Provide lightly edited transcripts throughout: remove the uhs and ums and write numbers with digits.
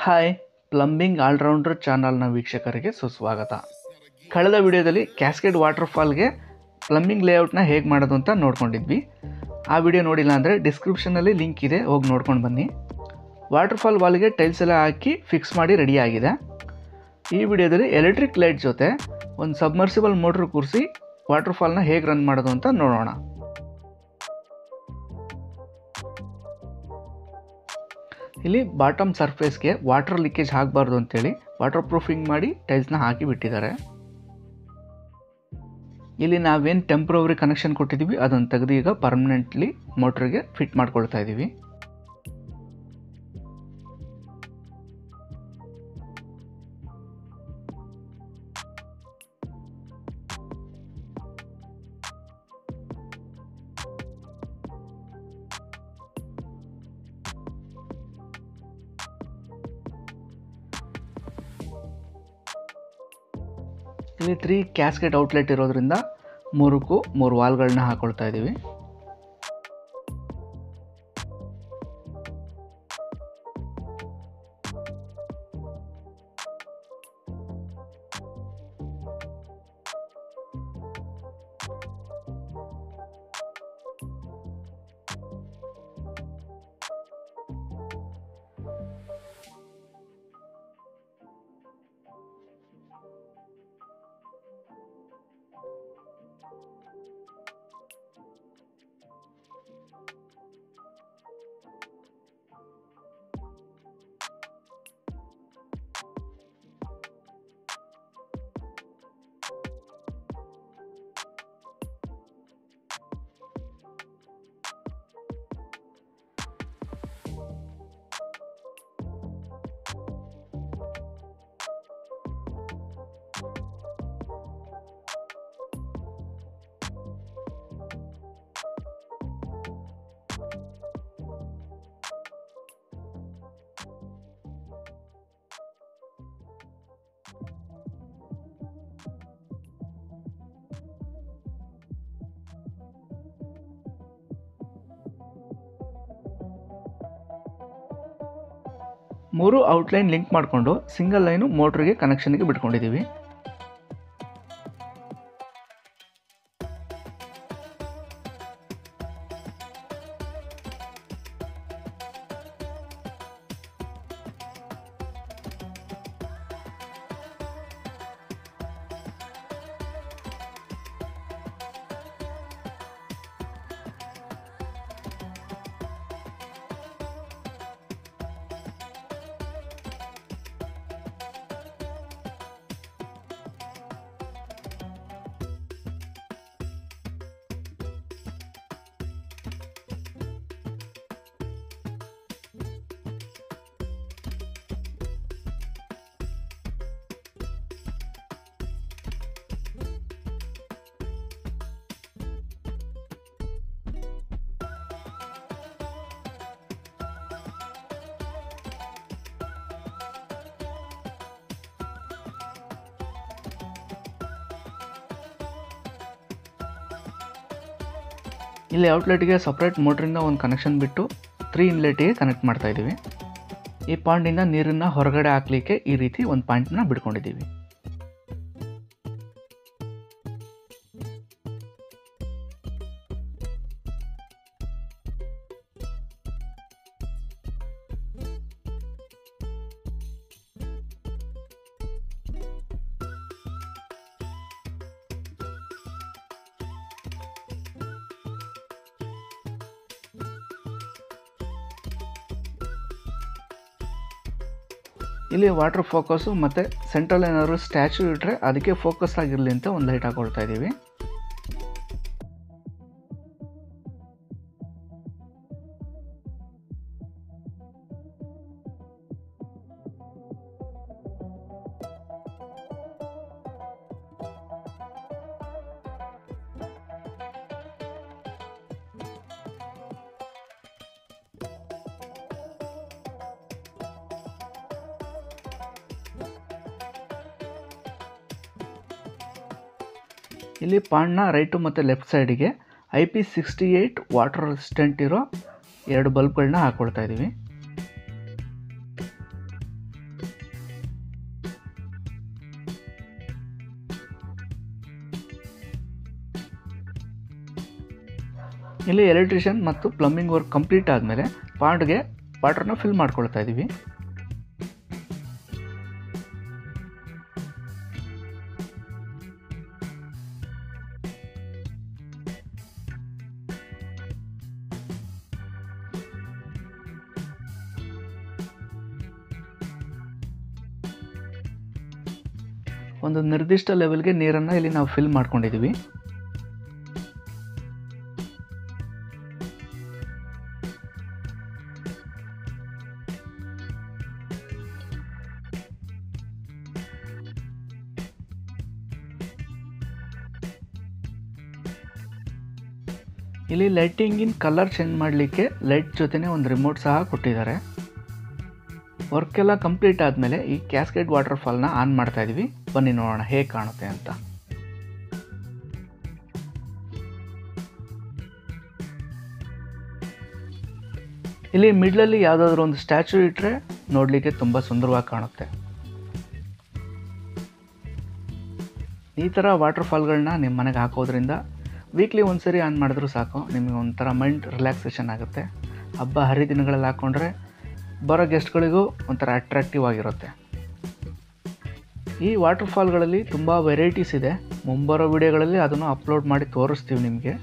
Hi, plumbing allrounder ಚಾನಲ್ನ ವೀಕ್ಷಕರಿಗೆ ಸುಸ್ವಾಗತ. ಕಳೆದ ವಿಡಿಯೋದಲ್ಲಿ ಕ್ಯಾಸ್ಕೇಡ್ ವಾಟರ್ಫಾಲ್ಗೆ ಪ್ಲಂಬಿಂಗ್ ಲೇಔಟ್ನ ಹೇಗೆ ಮಾಡೋದು ಅಂತ ನೋಡ್ಕೊಂಡಿದ್ವಿ. ಆ ವಿಡಿಯೋ ನೋಡಿಲ್ಲ ಅಂದರೆ ಡಿಸ್ಕ್ರಿಪ್ಷನಲ್ಲಿ ಲಿಂಕ್ ಇದೆ, ಹೋಗಿ ನೋಡ್ಕೊಂಡು ಬನ್ನಿ. ವಾಟರ್ಫಾಲ್ ವಾಲ್ಗೆ ಟೈಲ್ಸ್ ಎಲ್ಲ ಹಾಕಿ ಫಿಕ್ಸ್ ಮಾಡಿ ರೆಡಿಯಾಗಿದೆ. ಈ ವಿಡಿಯೋದಲ್ಲಿ ಎಲೆಕ್ಟ್ರಿಕ್ ಲೈಟ್ ಜೊತೆ ಒಂದು ಸಬ್ಮರ್ಸಿಬಲ್ ಮೋಟ್ರ್ ಕೂರಿಸಿ ವಾಟರ್ಫಾಲ್ನ ಹೇಗೆ ರನ್ ಮಾಡೋದು ಅಂತ ನೋಡೋಣ. ಇಲ್ಲಿ ಬಾಟಮ್ ಸರ್ಫೇಸ್ಗೆ ವಾಟರ್ ಲೀಕೇಜ್ ಆಗಬಾರ್ದು ಅಂತೇಳಿ ವಾಟರ್ ಪ್ರೂಫಿಂಗ್ ಮಾಡಿ ಟೈಲ್ಸ್ನ ಹಾಕಿ ಬಿಟ್ಟಿದ್ದಾರೆ. ಇಲ್ಲಿ ನಾವೇನು ಟೆಂಪ್ರವರಿ ಕನೆಕ್ಷನ್ ಕೊಟ್ಟಿದ್ದೀವಿ ಅದನ್ನು ತೆಗೆದು ಈಗ ಪರ್ಮನೆಂಟ್ಲಿ ಮೋಟ್ರಿಗೆ ಫಿಟ್ ಮಾಡ್ಕೊಳ್ತಾ ಇದ್ದೀವಿ. ಇಲ್ಲಿ 3 ಕ್ಯಾಸ್ಕೇಡ್ ಔಟ್ಲೆಟ್ ಇರೋದ್ರಿಂದ 3ಕ್ಕೂ 3 ವಾಲ್ಗಳನ್ನ ಹಾಕೊಳ್ತಾ ಇದ್ದೀವಿ. ಮೂರು ಔಟ್ಲೈನ್ ಲಿಂಕ್ ಮಾಡಿಕೊಂಡು ಸಿಂಗಲ್ ಲೈನು ಮೋಟ್ರಿಗೆ ಕನೆಕ್ಷನ್ಗೆ ಬಿಟ್ಕೊಂಡಿದ್ದೀವಿ. ಇಲ್ಲಿ ಔಟ್ಲೆಟ್ಗೆ ಸಪ್ರೇಟ್ ಮೋಟ್ರಿಂದ ಒಂದು ಕನೆಕ್ಷನ್ ಬಿಟ್ಟು 3 ಇನ್ಲೆಟ್ಗೆ ಕನೆಕ್ಟ್ ಮಾಡ್ತಾ ಇದ್ದೀವಿ. ಈ ಪಾಯಿಂಟಿಂದ ನೀರನ್ನು ಹೊರಗಡೆ ಹಾಕಲಿಕ್ಕೆ ಈ ರೀತಿ ಒಂದು ಪಾಯಿಂಟ್ನ ಬಿಟ್ಕೊಂಡಿದ್ದೀವಿ. ಇಲ್ಲಿ ವಾಟರ್ ಫೋಕಸ್ಸು ಮತ್ತು ಸೆಂಟ್ರಲ್ ಏನಾದರೂ ಸ್ಟ್ಯಾಚ್ಯೂ ಇಟ್ಟರೆ ಅದಕ್ಕೆ ಫೋಕಸ್ ಆಗಿರಲಿ ಅಂತ ಒಂದು ಲೈಟ್ ಹಾಕೊಳ್ತಾ ಇದ್ದೀವಿ. ಇಲ್ಲಿ ಪಾಂಡ್ನ ರೈಟು ಮತ್ತು ಲೆಫ್ಟ್ ಸೈಡಿಗೆ IP68 ವಾಟರ್ ರೆಸಿಸ್ಟೆಂಟ್ ಇರೋ 2 ಬಲ್ಬ್ಗಳನ್ನ ಹಾಕ್ಕೊಳ್ತಾ ಇದ್ದೀವಿ. ಇಲ್ಲಿ ಎಲೆಕ್ಟ್ರಿಷಿಯನ್ ಮತ್ತು ಪ್ಲಂಬಿಂಗ್ ವರ್ಕ್ ಕಂಪ್ಲೀಟ್ ಆದಮೇಲೆ ಪಾಂಡ್ಗೆ ವಾಟರ್ನ ಫಿಲ್ ಮಾಡ್ಕೊಳ್ತಾ ಇದ್ದೀವಿ. ಒಂದು ನಿರ್ದಿಷ್ಟ ಲೆವೆಲ್ಗೆ ನೀರನ್ನು ಇಲ್ಲಿ ನಾವು ಫಿಲ್ ಮಾಡ್ಕೊಂಡಿದ್ದೀವಿ. ಇಲ್ಲಿ ಲೈಟಿಂಗಿನ ಕಲರ್ ಚೇಂಜ್ ಮಾಡಲಿಕ್ಕೆ ಲೈಟ್ ಜೊತೆನೇ ಒಂದು ರಿಮೋಟ್ ಸಹ ಕೊಟ್ಟಿದ್ದಾರೆ. ವರ್ಕ್ ಎಲ್ಲ ಕಂಪ್ಲೀಟ್ ಆದಮೇಲೆ ಈ ಕ್ಯಾಸ್ಕೇಡ್ ವಾಟರ್ಫಾಲ್ನ ಆನ್ ಮಾಡ್ತಾ ಇದ್ದೀವಿ. ಬನ್ನಿ ನೋಡೋಣ ಹೇಗೆ ಕಾಣುತ್ತೆ ಅಂತ. ಇಲ್ಲಿ ಮಿಡ್ಲಲ್ಲಿ ಯಾವುದಾದ್ರೂ ಒಂದು ಸ್ಟ್ಯಾಚು ಇಟ್ಟರೆ ನೋಡಲಿಕ್ಕೆ ತುಂಬ ಸುಂದರವಾಗಿ ಕಾಣುತ್ತೆ. ಈ ಥರ ವಾಟರ್ಫಾಲ್ಗಳನ್ನ ನಿಮ್ಮ ಮನೆಗೆ ಹಾಕೋದ್ರಿಂದ ವೀಕ್ಲಿ ಒಂದ್ಸರಿ ಆನ್ ಮಾಡಿದ್ರೂ ಸಾಕು, ನಿಮಗೆ ಒಂಥರ ಮೈಂಡ್ ರಿಲ್ಯಾಕ್ಸೇಷನ್ ಆಗುತ್ತೆ. ಹಬ್ಬ ಹರಿದಿನಗಳಲ್ಲಿ ಹಾಕ್ಕೊಂಡ್ರೆ ಬರೋ ಗೆಸ್ಟ್ಗಳಿಗೂ ಒಂಥರ ಅಟ್ರಾಕ್ಟಿವ್ ಆಗಿರುತ್ತೆ. ಈ ವಾಟರ್ಫಾಲ್ಗಳಲ್ಲಿ ತುಂಬ ವೆರೈಟೀಸ್ ಇದೆ. ಮುಂಬರೋ ವಿಡಿಯೋಗಳಲ್ಲಿ ಅದನ್ನು ಅಪ್ಲೋಡ್ ಮಾಡಿ ತೋರಿಸ್ತೀವಿ ನಿಮಗೆ.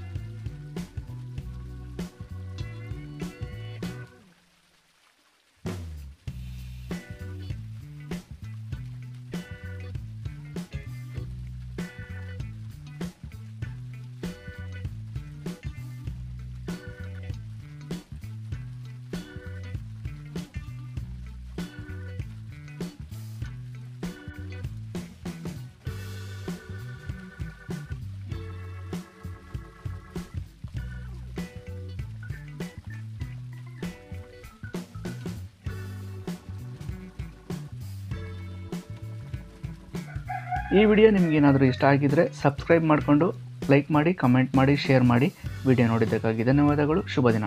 ಈ ವಿಡಿಯೋ ನಿಮಗೇನಾದರೂ ಇಷ್ಟ ಆಗಿದ್ದರೆ ಸಬ್ಸ್ಕ್ರೈಬ್ ಮಾಡಿಕೊಂಡು ಲೈಕ್ ಮಾಡಿ, ಕಮೆಂಟ್ ಮಾಡಿ, ಶೇರ್ ಮಾಡಿ. ವಿಡಿಯೋ ನೋಡಿದ್ದಕ್ಕಾಗಿ ಧನ್ಯವಾದಗಳು. ಶುಭ ದಿನ.